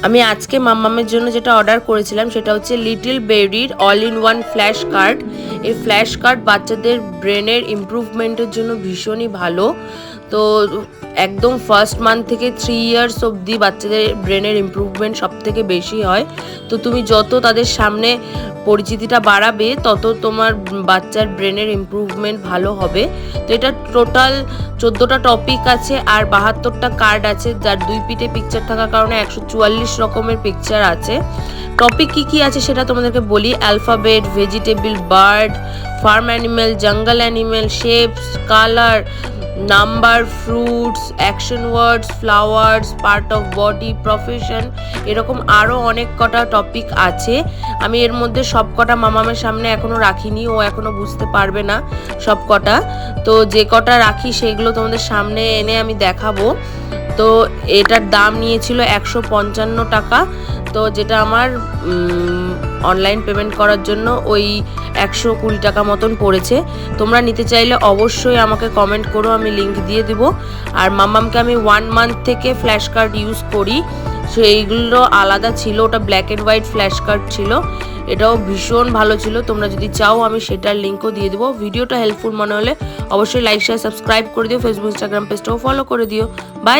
আমি আজকে মাম্মামের জন্য যেটা অর্ডার করেছিলাম সেটা হচ্ছে লিটল বেরির all in one flash card. এই ফ্ল্যাশ কার্ড বাচ্চাদের ব্রেনের ইমপ্রুভমেন্টের জন্য ভীষণই ভালো। তো একদম ফার্স্ট মান্থ থেকে 3 ইয়ার্স অবধি বাচ্চাদের ব্রেনের ইমপ্রুভমেন্ট সব থেকে বেশি হয়। তো তুমি যত তাদের সামনে পরিচিতিটা বাড়াবে তত তোমার বাচ্চার ব্রেনের ইমপ্রুভমেন্ট ভালো হবে। তো এটা টোটাল 14টা টপিক আছে আর 72টা কার্ড আছে, যার দুই পিঠে পিকচার থাকার কারণে 144 রকমের পিকচার আছে। টপিক কি আছে সেটা তোমাদেরকে বলি। Alphabet, vegetable, bird, farm animal, জঙ্গল animal, shapes, colour, number, fruits, action words, flowers, part of body, profession, এরকম আরও অনেক কটা টপিক আছে। আমি এর মধ্যে সব কটা মামামের সামনে এখনও রাখিনি, ও এখনও বুঝতে পারবে না সব কটা। তো যে কটা রাখি সেগুলো তোমাদের সামনে এনে আমি দেখাবো। তো এটার দাম নিয়েছিল 155 টাকা। তো যেটা আমার অনলাইন পেমেন্ট করার জন্য ওই 120 টাকা মতন পড়েছে। তোমরা নিতে চাইলে অবশ্যই আমাকে কমেন্ট করো, আমি লিঙ্ক দিয়ে দেবো। আর মাম্মামকে আমি 1 মান্থ থেকে ফ্ল্যাশ কার্ড ইউজ করি, সেইগুলো আলাদা ছিল, ওটা black and white flash card ছিল, এটাও ভীষণ ভালো ছিল। তোমরা যদি চাও আমি সেটার লিঙ্কও দিয়ে দেবো। ভিডিওটা হেল্পফুল মনে হলে অবশ্যই লাইক শেয়ার সাবস্ক্রাইব করে দিও, ফেসবুক ইনস্টাগ্রাম পেজটাও ফলো করে দিও। বাই।